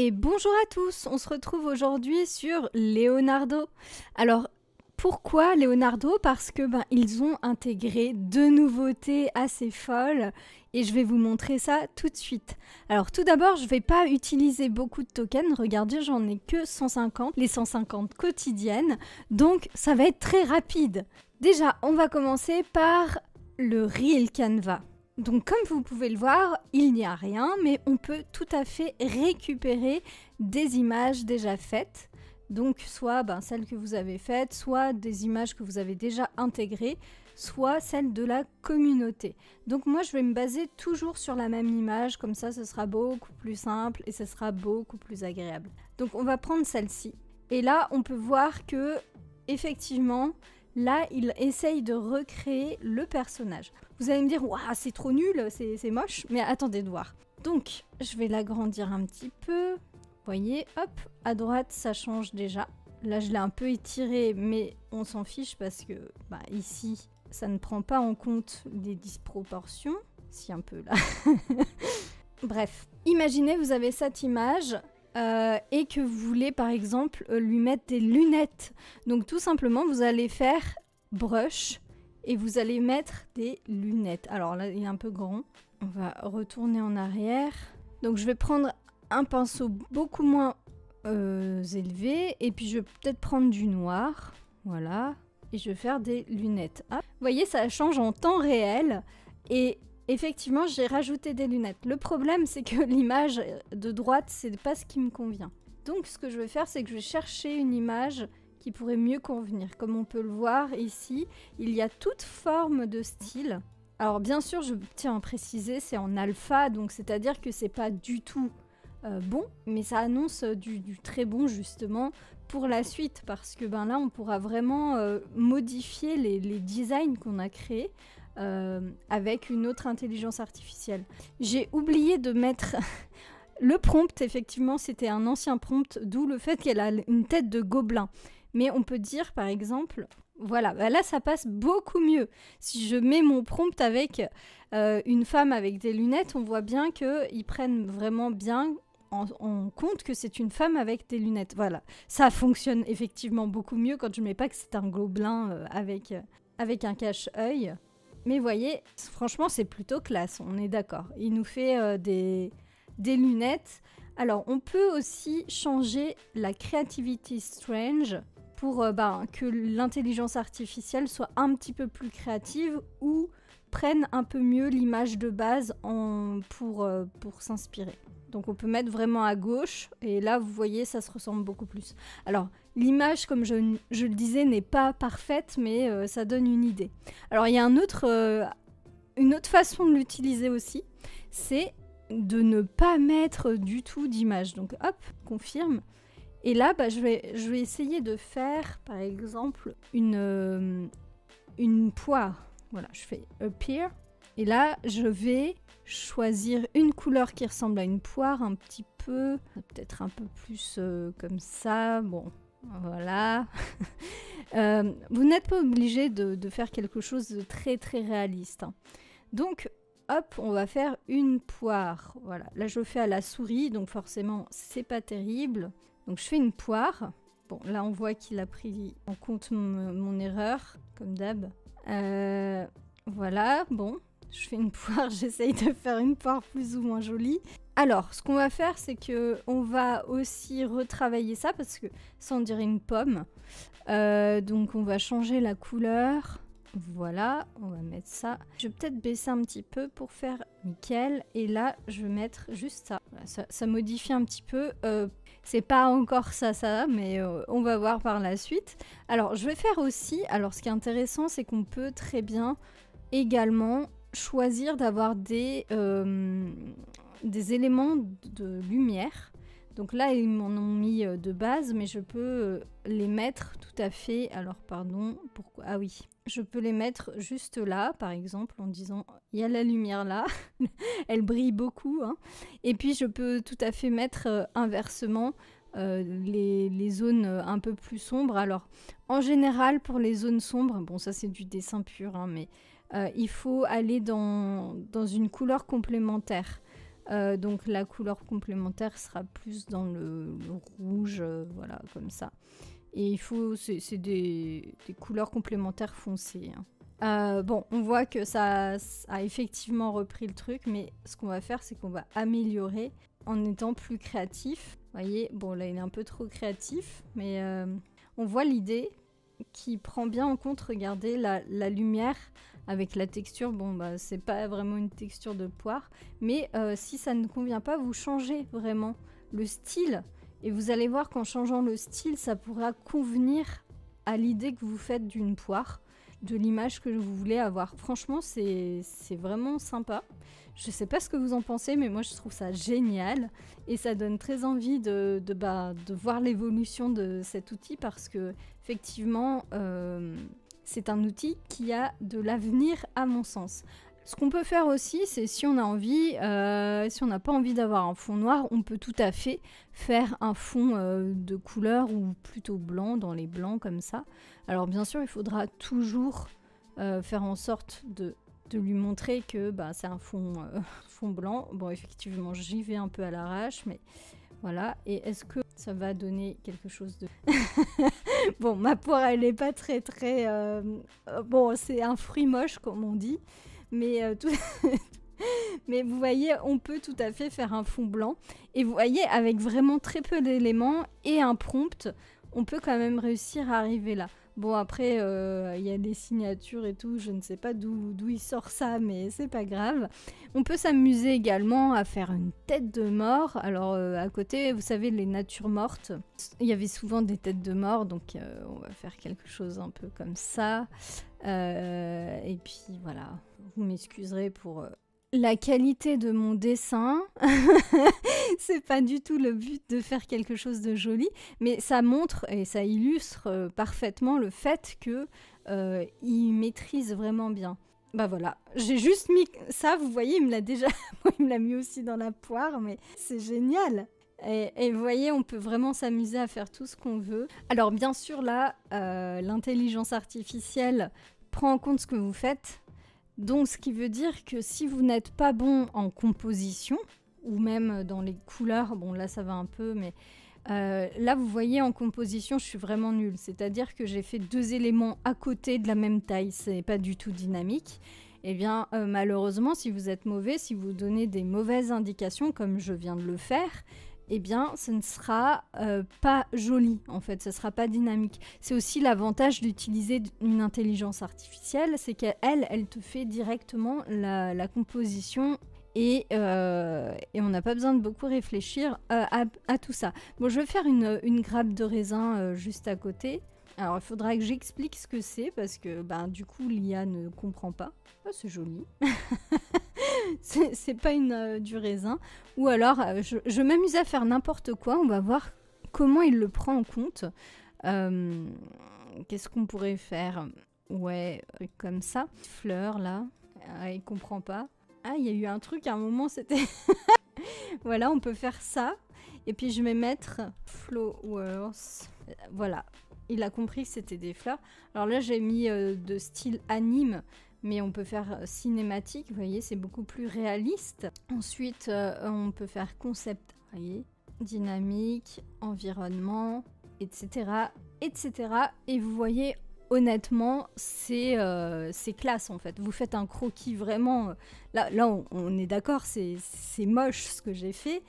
Et bonjour à tous, on se retrouve aujourd'hui sur Leonardo. Alors, pourquoi Leonardo? Parce que ils ont intégré deux nouveautés assez folles et je vais vous montrer ça tout de suite. Alors tout d'abord, je ne vais pas utiliser beaucoup de tokens, regardez, j'en ai que 150, les 150 quotidiennes, donc ça va être très rapide. Déjà, on va commencer par le Real Canva. Donc comme vous pouvez le voir, il n'y a rien, mais on peut tout à fait récupérer des images déjà faites. Donc soit celles que vous avez faites, soit des images que vous avez déjà intégrées, soit celles de la communauté. Donc moi je vais me baser toujours sur la même image, comme ça ce sera beaucoup plus simple et ce sera beaucoup plus agréable. Donc on va prendre celle-ci. Et là on peut voir que effectivement, là, il essaye de recréer le personnage. Vous allez me dire, waouh, c'est trop nul, c'est moche, mais attendez de voir. Donc, je vais l'agrandir un petit peu. Vous voyez, hop, à droite, ça change déjà. Là, je l'ai un peu étiré, mais on s'en fiche parce que ici, ça ne prend pas en compte les disproportions. Si, un peu là. Bref, imaginez, vous avez cette image. Et que vous voulez par exemple lui mettre des lunettes. Donc tout simplement vous allez faire brush et vous allez mettre des lunettes. Alors là il est un peu grand. On va retourner en arrière. Donc je vais prendre un pinceau beaucoup moins élevé et puis je vais peut-être prendre du noir. Voilà. Et je vais faire des lunettes. Hop. Vous voyez, ça change en temps réel et effectivement, j'ai rajouté des lunettes. Le problème, c'est que l'image de droite, c'est pas ce qui me convient. Donc, ce que je vais faire, c'est que je vais chercher une image qui pourrait mieux convenir. Comme on peut le voir ici, il y a toute forme de style. Alors, bien sûr, je tiens à préciser, c'est en alpha, donc c'est-à-dire que c'est pas du tout bon, mais ça annonce du très bon, justement, pour la suite, parce que là, on pourra vraiment modifier les designs qu'on a créés. Avec une autre intelligence artificielle. J'ai oublié de mettre le prompt, effectivement c'était un ancien prompt, d'où le fait qu'elle a une tête de gobelin. Mais on peut dire par exemple, voilà, là ça passe beaucoup mieux. Si je mets mon prompt avec une femme avec des lunettes, on voit bien qu'ils prennent vraiment bien en compte que c'est une femme avec des lunettes. Voilà, ça fonctionne effectivement beaucoup mieux quand je mets pas que c'est un gobelin avec un cache-œil. Mais voyez, franchement, c'est plutôt classe, on est d'accord. Il nous fait des lunettes. Alors, on peut aussi changer la Creativity Strange pour que l'intelligence artificielle soit un petit peu plus créative ou prenne un peu mieux l'image de base pour s'inspirer. Donc on peut mettre vraiment à gauche et là vous voyez ça se ressemble beaucoup plus. Alors l'image comme je le disais n'est pas parfaite mais ça donne une idée. Alors il y a une autre façon de l'utiliser aussi, c'est de ne pas mettre du tout d'image. Donc hop, confirme. Et là je vais essayer de faire par exemple une poire. Voilà, je fais appear. Et là, je vais choisir une couleur qui ressemble à une poire un petit peu. Peut-être un peu plus comme ça. Bon, voilà. Vous n'êtes pas obligé de faire quelque chose de très très réaliste. Hein. Donc, hop, on va faire une poire. Voilà, là je fais à la souris, donc forcément, c'est pas terrible. Donc je fais une poire. Bon, là on voit qu'il a pris en compte mon erreur, comme d'hab. Voilà, bon. Je fais une poire, j'essaye de faire une poire plus ou moins jolie. Alors, ce qu'on va faire, c'est qu'on va aussi retravailler ça, parce que ça, on dirait une pomme. Donc, on va changer la couleur. Voilà, on va mettre ça. Je vais peut-être baisser un petit peu pour faire nickel. Et là, je vais mettre juste ça. Voilà, ça modifie un petit peu. C'est pas encore ça, mais on va voir par la suite. Alors, je vais faire aussi... Alors, ce qui est intéressant, c'est qu'on peut très bien également choisir d'avoir des éléments de lumière. Donc là, ils m'en ont mis de base, mais je peux les mettre tout à fait... Alors, pardon, pourquoi? Ah oui, je peux les mettre juste là, par exemple, en disant, il y a la lumière là, elle brille beaucoup. Hein. Et puis, je peux tout à fait mettre inversement les zones un peu plus sombres. Alors, en général, pour les zones sombres, bon, ça c'est du dessin pur, hein, mais il faut aller dans une couleur complémentaire. Donc la couleur complémentaire sera plus dans le rouge, voilà, comme ça. Et il faut, c'est des couleurs complémentaires foncées, hein. Bon, on voit que ça a effectivement repris le truc, mais ce qu'on va faire, c'est qu'on va améliorer en étant plus créatif. Vous voyez, bon là il est un peu trop créatif, mais on voit l'idée qui prend bien en compte, regardez, la lumière avec la texture. Bon bah c'est pas vraiment une texture de poire, mais si ça ne convient pas, vous changez vraiment le style. Et vous allez voir qu'en changeant le style, ça pourra convenir à l'idée que vous faites d'une poire, de l'image que vous voulez avoir. Franchement, c'est vraiment sympa. Je sais pas ce que vous en pensez, mais moi je trouve ça génial. Et ça donne très envie de voir l'évolution de cet outil parce que, effectivement, c'est un outil qui a de l'avenir à mon sens. Ce qu'on peut faire aussi, c'est si on a envie, si on n'a pas envie d'avoir un fond noir, on peut tout à fait faire un fond de couleur ou plutôt blanc, dans les blancs comme ça. Alors bien sûr, il faudra toujours faire en sorte de lui montrer que c'est un fond blanc. Bon, effectivement, j'y vais un peu à l'arrache, mais voilà. Et est-ce que ça va donner quelque chose de... Bon, ma poire, elle n'est pas très... Bon, c'est un fruit moche, comme on dit. Mais, mais vous voyez, on peut tout à fait faire un fond blanc. Et vous voyez, avec vraiment très peu d'éléments et un prompt, on peut quand même réussir à arriver là. Bon, après, il y a des signatures et tout, je ne sais pas d'où il sort ça, mais c'est pas grave. On peut s'amuser également à faire une tête de mort. Alors, à côté, vous savez, les natures mortes, il y avait souvent des têtes de mort, donc on va faire quelque chose un peu comme ça. Et puis, voilà, vous m'excuserez pour... la qualité de mon dessin, c'est pas du tout le but de faire quelque chose de joli, mais ça montre et ça illustre parfaitement le fait que il maîtrise vraiment bien. Bah voilà, j'ai juste mis ça, vous voyez, il me l'a déjà, il me l'a mis aussi dans la poire, mais c'est génial. Et vous voyez, on peut vraiment s'amuser à faire tout ce qu'on veut. Alors bien sûr là, l'intelligence artificielle prend en compte ce que vous faites. Donc, ce qui veut dire que si vous n'êtes pas bon en composition, ou même dans les couleurs, bon là ça va un peu, mais là vous voyez en composition je suis vraiment nulle. C'est-à-dire que j'ai fait 2 éléments à côté de la même taille, c'est pas du tout dynamique. Eh bien malheureusement si vous êtes mauvais, si vous donnez des mauvaises indications comme je viens de le faire, eh bien, ce ne sera pas joli, en fait, ce ne sera pas dynamique. C'est aussi l'avantage d'utiliser une intelligence artificielle, c'est qu'elle te fait directement la composition et on n'a pas besoin de beaucoup réfléchir à tout ça. Bon, je vais faire une grappe de raisin juste à côté. Alors, il faudra que j'explique ce que c'est parce que du coup, l'IA ne comprend pas. Oh, c'est joli. C'est pas du raisin. Ou alors, je m'amuse à faire n'importe quoi. On va voir comment il le prend en compte. Qu'est-ce qu'on pourrait faire? Ouais, comme ça. Fleur, là. Ah, il comprend pas. Ah, il y a eu un truc à un moment, c'était... Voilà, on peut faire ça. Et puis, je vais mettre flowers. Voilà. Il a compris que c'était des fleurs. Alors là, j'ai mis de style anime, mais on peut faire cinématique. Vous voyez, c'est beaucoup plus réaliste. Ensuite, on peut faire concept, vous voyez, dynamique, environnement, etc., etc. Et vous voyez, honnêtement, c'est classe en fait. Vous faites un croquis vraiment... Là on est d'accord, c'est moche ce que j'ai fait.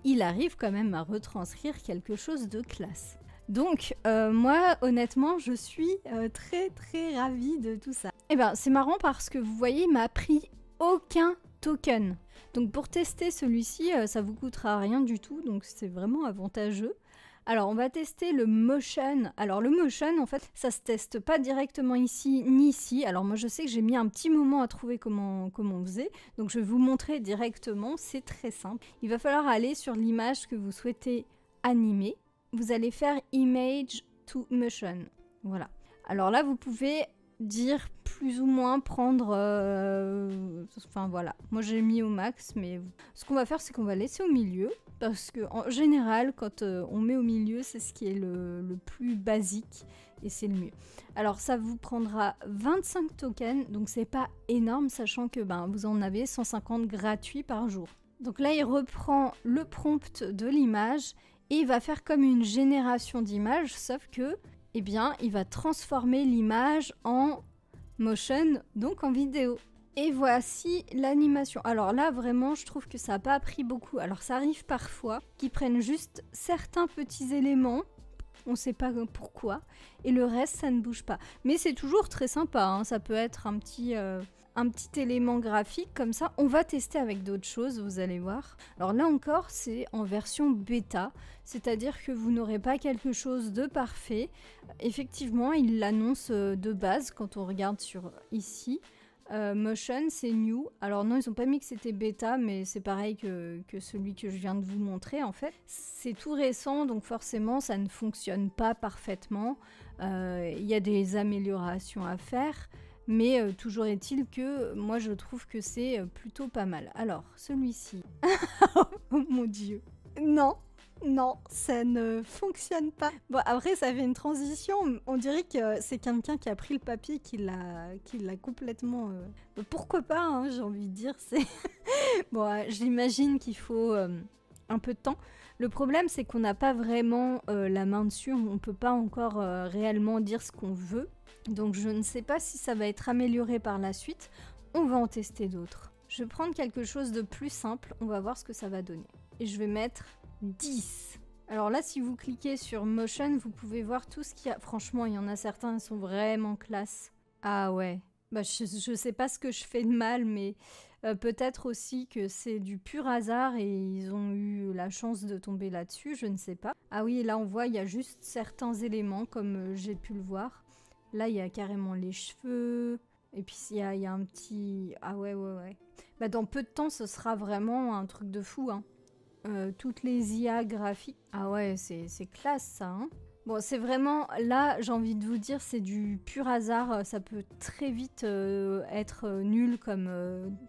Il arrive quand même à retranscrire quelque chose de classe. Donc, moi, honnêtement, je suis très très ravie de tout ça. Et ben, c'est marrant parce que vous voyez, il m'a pris aucun token. Donc, pour tester celui-ci, ça vous coûtera rien du tout, donc c'est vraiment avantageux. Alors, on va tester le motion. Alors, le motion, en fait, ça se teste pas directement ici ni ici. Alors, moi, je sais que j'ai mis un petit moment à trouver comment on faisait. Donc, je vais vous montrer directement. C'est très simple. Il va falloir aller sur l'image que vous souhaitez animer. Vous allez faire Image to Motion. Voilà. Alors là, vous pouvez dire plus ou moins prendre... Enfin, voilà. Moi, j'ai mis au max, mais ce qu'on va faire, c'est qu'on va laisser au milieu. Parce qu'en général, quand on met au milieu, c'est ce qui est le plus basique. Et c'est le mieux. Alors, ça vous prendra 25 tokens. Donc, c'est pas énorme, sachant que vous en avez 150 gratuits par jour. Donc là, il reprend le prompt de l'image et il va faire comme une génération d'images, sauf que, eh bien, il va transformer l'image en motion, donc en vidéo. Et voici l'animation. Alors là, vraiment, je trouve que ça n'a pas pris beaucoup. Alors ça arrive parfois qu'ils prennent juste certains petits éléments, on ne sait pas pourquoi, et le reste, ça ne bouge pas. Mais c'est toujours très sympa, hein. Ça peut être un petit élément graphique comme ça. On va tester avec d'autres choses, vous allez voir. Alors là encore, c'est en version bêta, c'est-à-dire que vous n'aurez pas quelque chose de parfait. Effectivement, il l'annonce de base quand on regarde sur ici. Motion, c'est new. Alors non, ils n'ont pas mis que c'était bêta, mais c'est pareil que celui que je viens de vous montrer en fait. C'est tout récent, donc forcément, ça ne fonctionne pas parfaitement. Il y a des améliorations à faire. Mais toujours est-il que moi je trouve que c'est plutôt pas mal. Alors, celui-ci. Oh mon dieu. Non, non, ça ne fonctionne pas. Bon, après, ça fait une transition. On dirait que c'est quelqu'un qui a pris le papier, qui l'a complètement... Pourquoi pas, hein, j'ai envie de dire. Bon, j'imagine qu'il faut un peu de temps. Le problème, c'est qu'on n'a pas vraiment la main dessus. On ne peut pas encore réellement dire ce qu'on veut. Donc je ne sais pas si ça va être amélioré par la suite. On va en tester d'autres. Je vais prendre quelque chose de plus simple. On va voir ce que ça va donner. Et je vais mettre 10. Alors là, si vous cliquez sur Motion, vous pouvez voir tout ce qu'il y a. Franchement, il y en a certains qui sont vraiment classe. Ah ouais. Bah, je sais pas ce que je fais de mal, mais peut-être aussi que c'est du pur hasard et ils ont eu la chance de tomber là-dessus, je ne sais pas. Ah oui, là on voit, il y a juste certains éléments comme j'ai pu le voir. Là, il y a carrément les cheveux. Et puis, il y a un petit... Ah ouais. Bah, dans peu de temps, ce sera vraiment un truc de fou, hein. Toutes les IA graphiques. Ah ouais, c'est classe, ça, hein. Bon, c'est vraiment... Là, j'ai envie de vous dire, c'est du pur hasard. Ça peut très vite être nul comme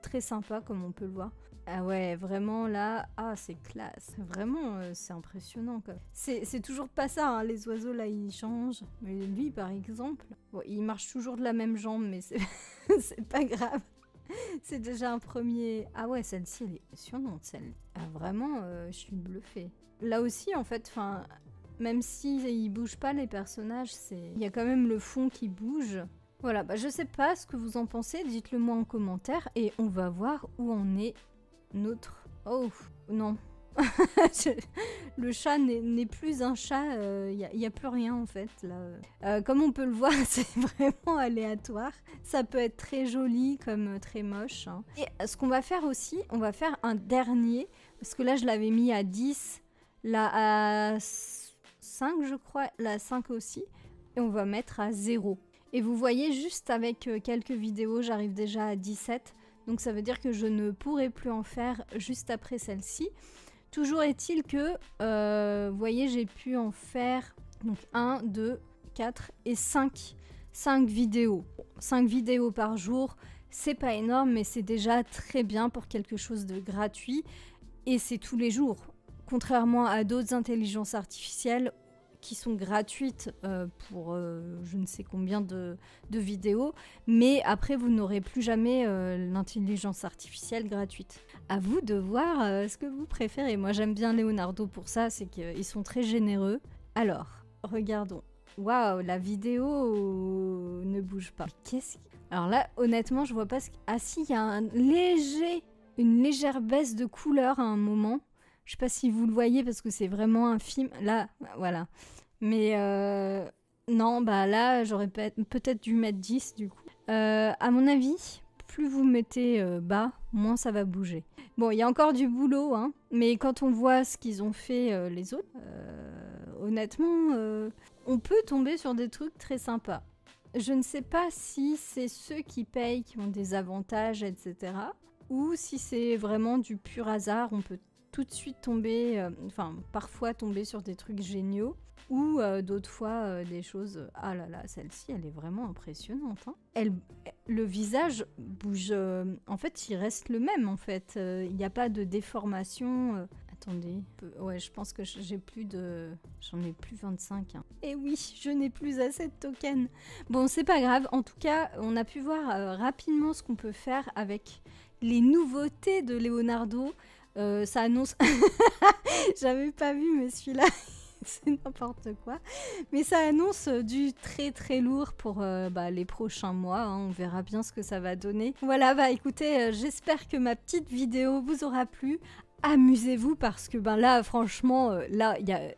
très sympa, comme on peut le voir. Ah ouais, vraiment là, ah c'est classe, vraiment c'est impressionnant quoi. C'est toujours pas ça, hein. Les oiseaux là ils changent, mais lui par exemple, bon, il marche toujours de la même jambe mais c'est pas grave, c'est déjà un premier... Ah ouais, celle-ci elle est impressionnante, celle. Ah vraiment, je suis bluffée. Là aussi en fait, enfin, même si ils bougent pas les personnages, il y a quand même le fond qui bouge. Voilà, bah je sais pas ce que vous en pensez, dites-le moi en commentaire et on va voir où on est. Notre... Oh, non. Le chat n'est plus un chat, il n'y a plus rien en fait. Là. Comme on peut le voir, c'est vraiment aléatoire. Ça peut être très joli comme très moche. Hein. Et ce qu'on va faire aussi, on va faire un dernier. Parce que là, je l'avais mis à 10. Là, à 5, je crois. Là, 5 aussi. Et on va mettre à 0. Et vous voyez, juste avec quelques vidéos, j'arrive déjà à 17. Donc ça veut dire que je ne pourrai plus en faire juste après celle-ci. Toujours est-il que, vous voyez, j'ai pu en faire donc 1, 2, 4 et 5 vidéos. 5 vidéos par jour, c'est pas énorme, mais c'est déjà très bien pour quelque chose de gratuit. Et c'est tous les jours. Contrairement à d'autres intelligences artificielles qui sont gratuites pour je ne sais combien de vidéos, mais après vous n'aurez plus jamais l'intelligence artificielle gratuite. À vous de voir ce que vous préférez. Moi j'aime bien Leonardo pour ça, c'est qu'ils sont très généreux. Alors, regardons. Waouh, la vidéo ne bouge pas. Qu'est-ce qui... Alors là, honnêtement, je vois pas ce... Ah si, il y a une légère baisse de couleur à un moment. Je sais pas si vous le voyez parce que c'est vraiment un film. Là, voilà. Mais non, bah là, j'aurais peut-être dû mettre 10 du coup. À mon avis, plus vous mettez bas, moins ça va bouger. Bon, il y a encore du boulot, hein. Mais quand on voit ce qu'ils ont fait les autres, honnêtement, on peut tomber sur des trucs très sympas. Je ne sais pas si c'est ceux qui payent qui ont des avantages, etc. Ou si c'est vraiment du pur hasard, on peut tout de suite tomber, parfois tomber sur des trucs géniaux, ou d'autres fois des choses... Ah là là, celle-ci, elle est vraiment impressionnante. Hein. Le visage bouge... en fait, il reste le même, en fait. Il n'y a pas de déformation. Attendez. Ouais, je pense que j'ai plus de... J'en ai plus 25. Hein. Et oui, je n'ai plus assez de tokens. Bon, c'est pas grave. En tout cas, on a pu voir rapidement ce qu'on peut faire avec les nouveautés de Leonardo. Ça annonce... J'avais pas vu, mais celui-là, c'est n'importe quoi. Mais ça annonce du très très lourd pour les prochains mois. Hein. On verra bien ce que ça va donner. Voilà, bah écoutez, j'espère que ma petite vidéo vous aura plu. Amusez-vous parce que là, franchement, là, il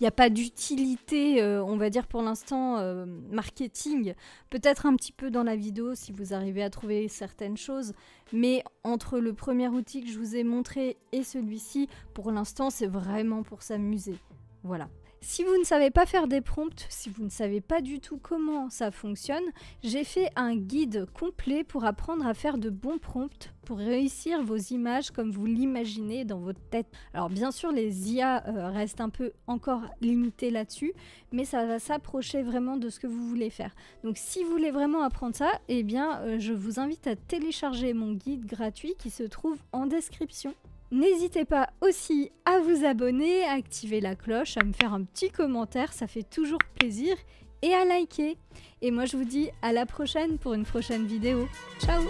n'y a pas d'utilité, on va dire pour l'instant, marketing. Peut-être un petit peu dans la vidéo si vous arrivez à trouver certaines choses. Mais entre le premier outil que je vous ai montré et celui-ci, pour l'instant, c'est vraiment pour s'amuser. Voilà. Si vous ne savez pas faire des prompts, si vous ne savez pas du tout comment ça fonctionne, j'ai fait un guide complet pour apprendre à faire de bons prompts pour réussir vos images comme vous l'imaginez dans votre tête. Alors bien sûr, les IA restent un peu encore limitées là-dessus, mais ça va s'approcher vraiment de ce que vous voulez faire. Donc si vous voulez vraiment apprendre ça, eh bien je vous invite à télécharger mon guide gratuit qui se trouve en description. N'hésitez pas aussi à vous abonner, à activer la cloche, à me faire un petit commentaire, ça fait toujours plaisir, et à liker. Et moi je vous dis à la prochaine pour une prochaine vidéo. Ciao!